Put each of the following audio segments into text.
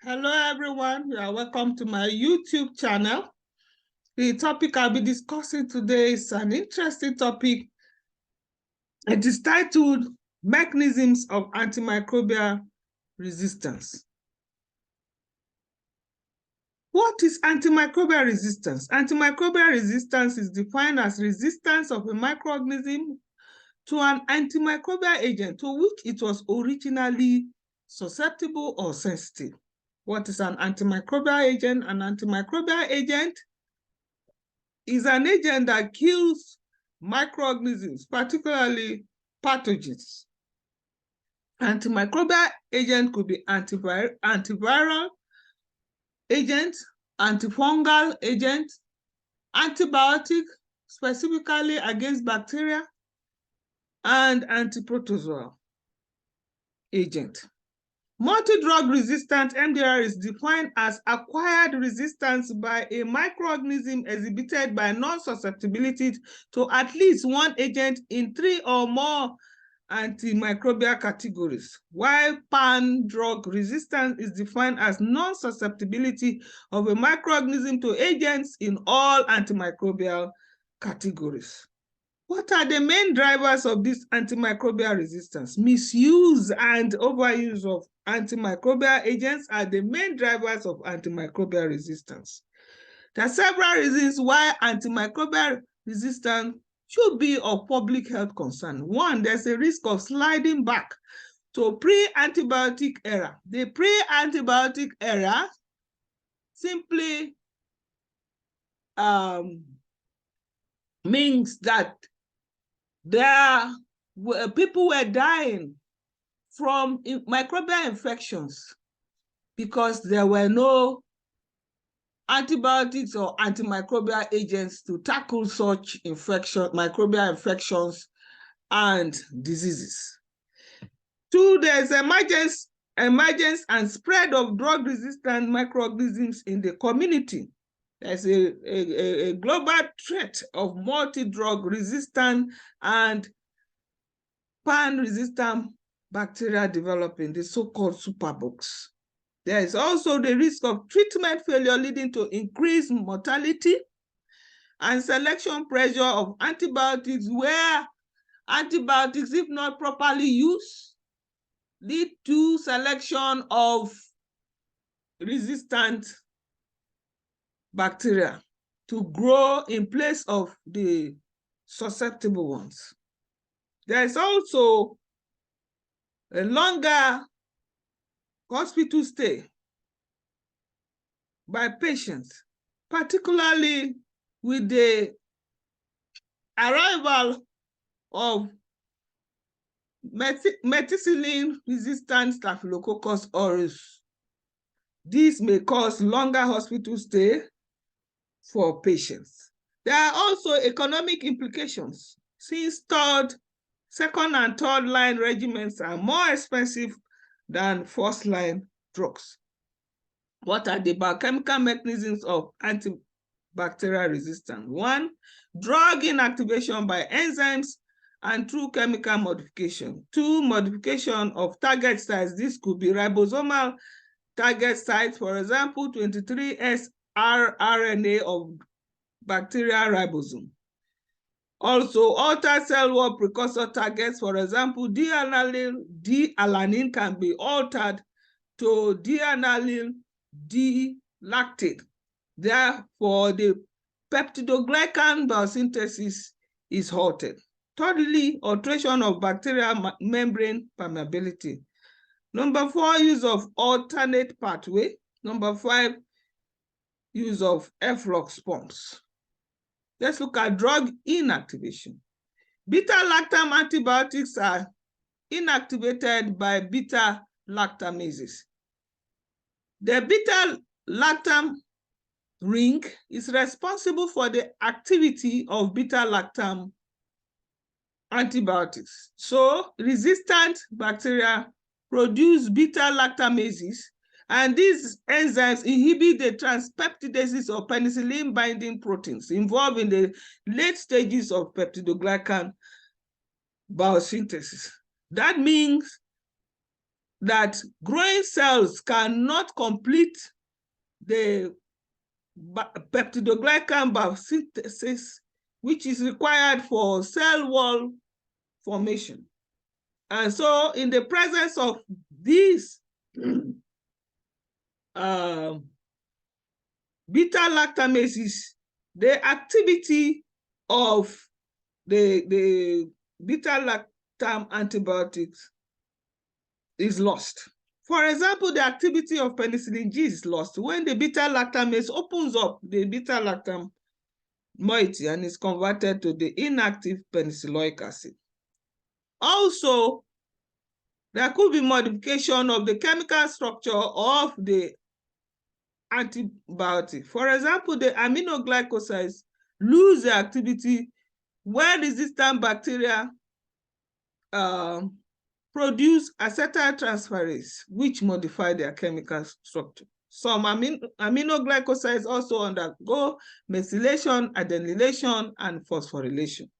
Hello, everyone. You are welcome to my YouTube channel. The topic I'll be discussing today is an interesting topic. It is titled Mechanisms of Antimicrobial Resistance. What is antimicrobial resistance? Antimicrobial resistance is defined as resistance of a microorganism to an antimicrobial agent to which it was originally susceptible or sensitive. What is an antimicrobial agent? An antimicrobial agent is an agent that kills microorganisms, particularly pathogens. Antimicrobial agent could be antiviral agent, antifungal agent, antibiotic, specifically against bacteria, and antiprotozoal agent. Multi-drug resistant MDR is defined as acquired resistance by a microorganism exhibited by non-susceptibility to at least one agent in 3 or more antimicrobial categories, while pan-drug resistance is defined as non-susceptibility of a microorganism to agents in all antimicrobial categories. What are the main drivers of this antimicrobial resistance? Misuse and overuse of antimicrobial agents are the main drivers of antimicrobial resistance. There are several reasons why antimicrobial resistance should be of public health concern. One, there's a risk of sliding back to pre-antibiotic era. The pre-antibiotic era simply means that people were dying from microbial infections because there were no antibiotics or antimicrobial agents to tackle such microbial infections and diseases. Two, there's emergence and spread of drug-resistant microorganisms in the community. There's a global threat of multi-drug resistant and pan-resistant bacteria developing, the so-called superbugs. There is also the risk of treatment failure leading to increased mortality and selection pressure of antibiotics, where antibiotics, if not properly used, lead to selection of resistant bacteria to grow in place of the susceptible ones. There is also a longer hospital stay by patients, particularly with the arrival of methicillin-resistant Staphylococcus aureus. This may cause longer hospital stay for patients. There are also economic implications, since second and third line regimens are more expensive than first line drugs. What are the biochemical mechanisms of antibacterial resistance? One, drug inactivation by enzymes and through chemical modification. Two, modification of target sites. This could be ribosomal target sites, for example, 23S rRNA of bacterial ribosome. Also, altered cell wall precursor targets, for example, D-alanine can be altered to D-alanine D-lactate. Therefore, the peptidoglycan biosynthesis is halted. Thirdly, alteration of bacterial membrane permeability. Number 4, use of alternate pathway. Number 5, use of Efflux Pumps. Let's look at drug inactivation. Beta-lactam antibiotics are inactivated by beta-lactamases. The beta-lactam ring is responsible for the activity of beta-lactam antibiotics. So resistant bacteria produce beta-lactamases, and these enzymes inhibit the transpeptidases of penicillin-binding proteins involved in the late stages of peptidoglycan biosynthesis. That means that growing cells cannot complete the peptidoglycan biosynthesis, which is required for cell wall formation. And so in the presence of these beta-lactamases, the activity of the beta-lactam antibiotics is lost. For example, the activity of penicillin G is lost when the beta-lactamase opens up the beta-lactam moiety and is converted to the inactive penicilloic acid. Also, there could be modification of the chemical structure of the antibiotic. For example, the aminoglycosides lose their activity when resistant bacteria produce acetyltransferase, which modify their chemical structure. Some aminoglycosides also undergo methylation, adenylation, and phosphorylation.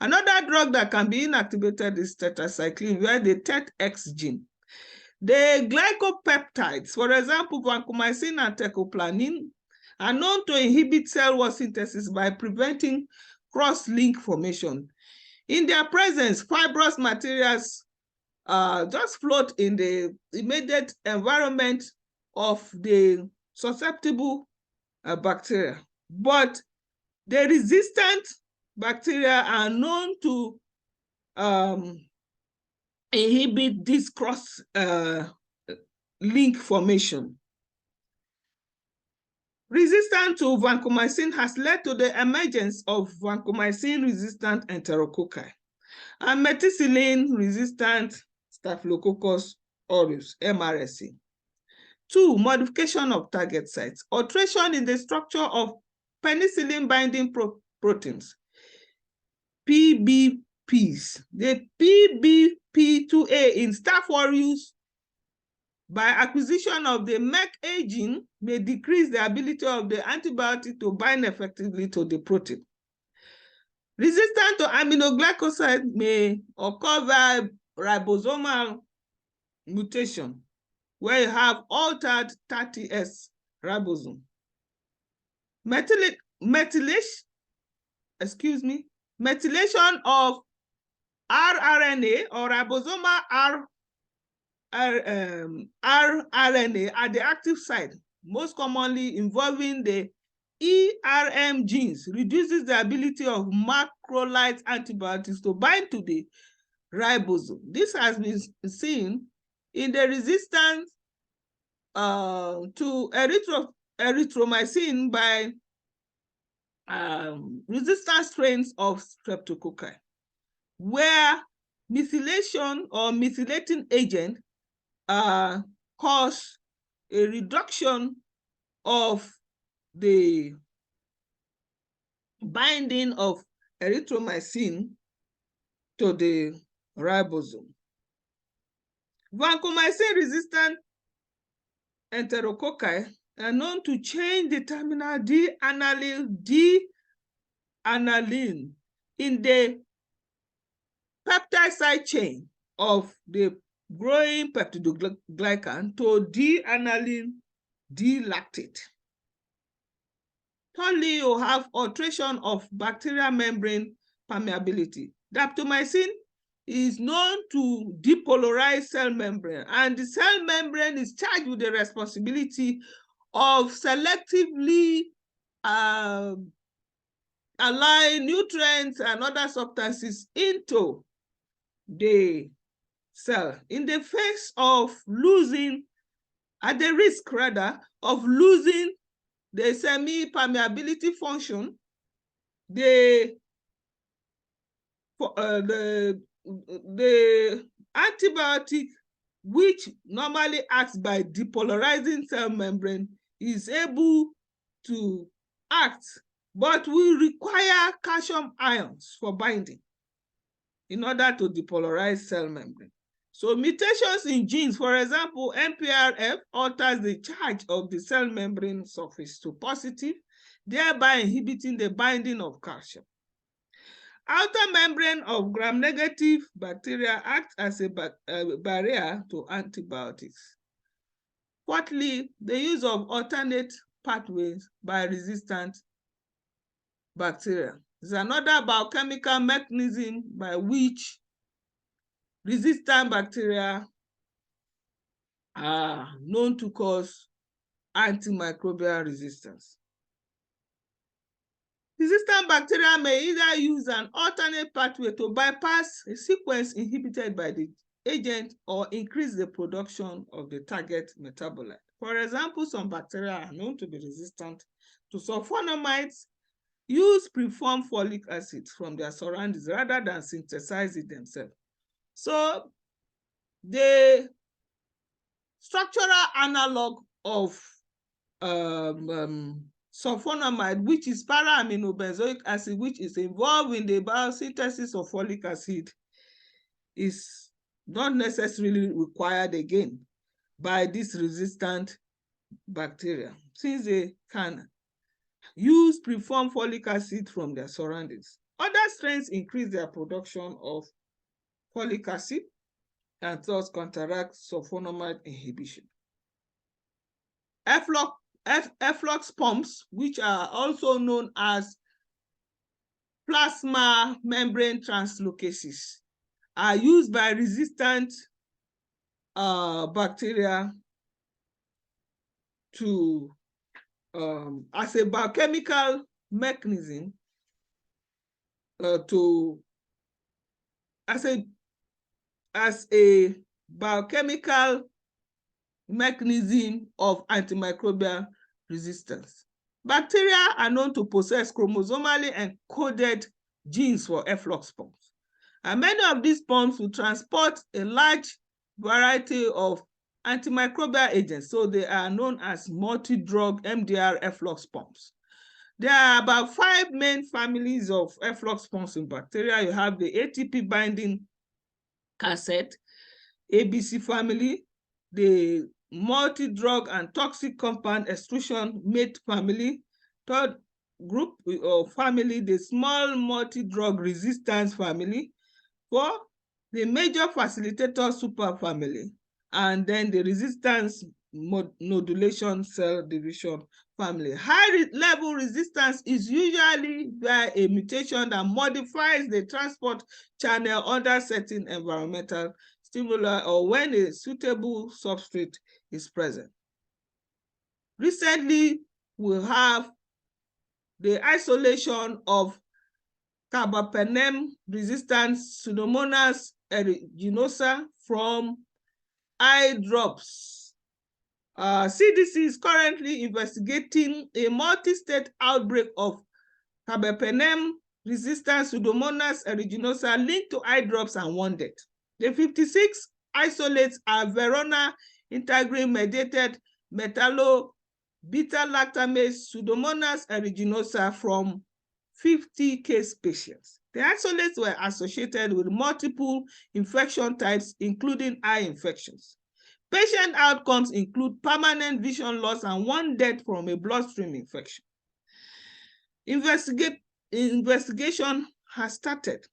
Another drug that can be inactivated is tetracycline, where the TET-X gene. The glycopeptides, for example, vancomycin and teicoplanin, are known to inhibit cell wall synthesis by preventing cross-link formation. In their presence, fibrous materials just float in the immediate environment of the susceptible bacteria. But the resistant bacteria are known to inhibit this cross-link formation. Resistance to vancomycin has led to the emergence of vancomycin-resistant enterococci and methicillin-resistant Staphylococcus aureus, MRSA. 2, modification of target sites. Alteration in the structure of penicillin-binding proteins, PBPs. The PBP2A in Staph aureus, by acquisition of the MEK-A gene, may decrease the ability of the antibiotic to bind effectively to the protein. Resistance to aminoglycoside may occur via ribosomal mutation, where you have altered 30S ribosome. Methylation of rRNA or ribosomal rRNA at the active site, most commonly involving the ERM genes, reduces the ability of macrolide antibiotics to bind to the ribosome. This has been seen in the resistance to erythromycin by resistant strains of streptococci, where methylation or methylating agent cause a reduction of the binding of erythromycin to the ribosome. Vancomycin-resistant enterococci are known to change the terminal D-aniline in the peptide side chain of the growing peptidoglycan to D-aniline D-lactate. Thirdly, you have alteration of bacterial membrane permeability. Daptomycin is known to depolarize cell membrane, and the cell membrane is charged with the responsibility of selectively allowing nutrients and other substances into the cell. In the face of losing, at the risk rather, of losing the semi-permeability function, the antibiotic, which normally acts by depolarizing cell membrane, is able to act, but will require calcium ions for binding in order to depolarize cell membrane. So mutations in genes, for example, NPRF alters the charge of the cell membrane surface to positive, thereby inhibiting the binding of calcium. Outer membrane of gram-negative bacteria acts as a barrier to antibiotics. Fourthly, the use of alternate pathways by resistant bacteria is another biochemical mechanism by which resistant bacteria are known to cause antimicrobial resistance. Resistant bacteria may either use an alternate pathway to bypass a sequence inhibited by the agent or increase the production of the target metabolite. For example, some bacteria are known to be resistant to sulfonamides, use preformed folic acid from their surroundings rather than synthesize it themselves. So the structural analog of sulfonamide, which is para-aminobenzoic acid, which is involved in the biosynthesis of folic acid, is not necessarily required again by this resistant bacteria, since they can use preformed folic acid from their surroundings. Other strains increase their production of folic acid and thus counteract sulfonamide inhibition. Efflux pumps, which are also known as plasma membrane translocases, are used by resistant bacteria to as a biochemical mechanism as a biochemical mechanism of antimicrobial resistance. Bacteria are known to possess chromosomally encoded genes for efflux pumps, and many of these pumps will transport a large variety of antimicrobial agents, so they are known as multi-drug MDR efflux pumps. There are about 5 main families of efflux pumps in bacteria. You have the ATP binding cassette, ABC family, the multi-drug and toxic compound extrusion mate family, third group or family, the small multi-drug resistance family, 4, the major facilitator superfamily, and then the resistance nodulation cell division family. High level resistance is usually by a mutation that modifies the transport channel under certain environmental stimuli or when a suitable substrate is present. Recently, we have the isolation of Carbapenem Resistant Pseudomonas aeruginosa from eye drops. CDC is currently investigating a multi-state outbreak of Carbapenem Resistant Pseudomonas aeruginosa linked to eye drops and 1 death. The 56 isolates are Verona integrin mediated metallo-beta-lactamase Pseudomonas aeruginosa from 50 case patients. The isolates were associated with multiple infection types, including eye infections. Patient outcomes include permanent vision loss and 1 death from a bloodstream infection. Investigation has started,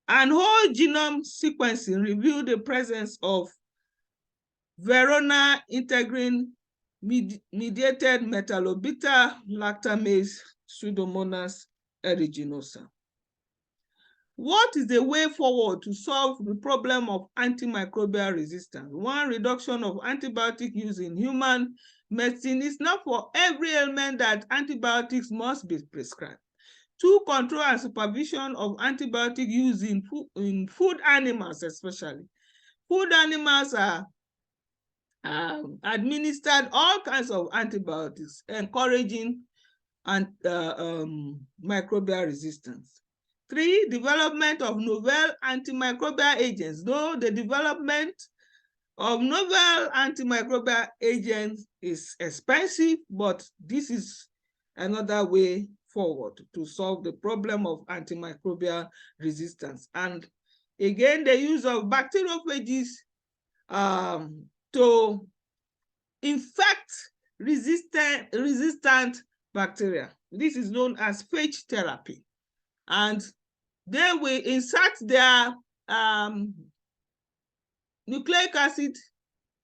and whole genome sequencing revealed the presence of Verona integrin mediated metallo-beta-lactamase Pseudomonas aeruginosa. What is the way forward to solve the problem of antimicrobial resistance? 1, reduction of antibiotic use in human medicine. It's not for every ailment that antibiotics must be prescribed. 2, control and supervision of antibiotic use in food animals especially. Food animals are administered all kinds of antibiotics, encouraging microbial resistance. 3, development of novel antimicrobial agents. Though the development of novel antimicrobial agents is expensive, but this is another way forward to solve the problem of antimicrobial resistance. And again, the use of bacteriophages to infect resistant bacteria. This is known as phage therapy. and they will insert their nucleic acid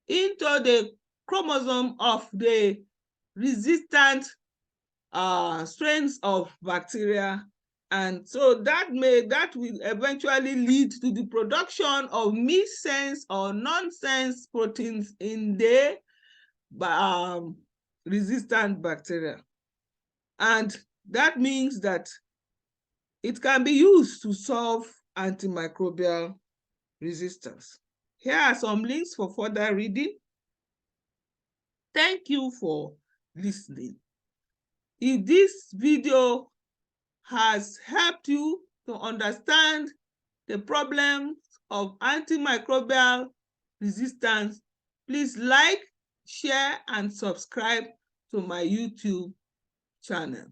into the chromosome of the resistant strains of bacteria, and so that will eventually lead to the production of missense or nonsense proteins in the resistant bacteria, and that means that it can be used to solve antimicrobial resistance. Here are some links for further reading. Thank you for listening. If this video has helped you to understand the problems of antimicrobial resistance, please like, share, and subscribe to my YouTube channel.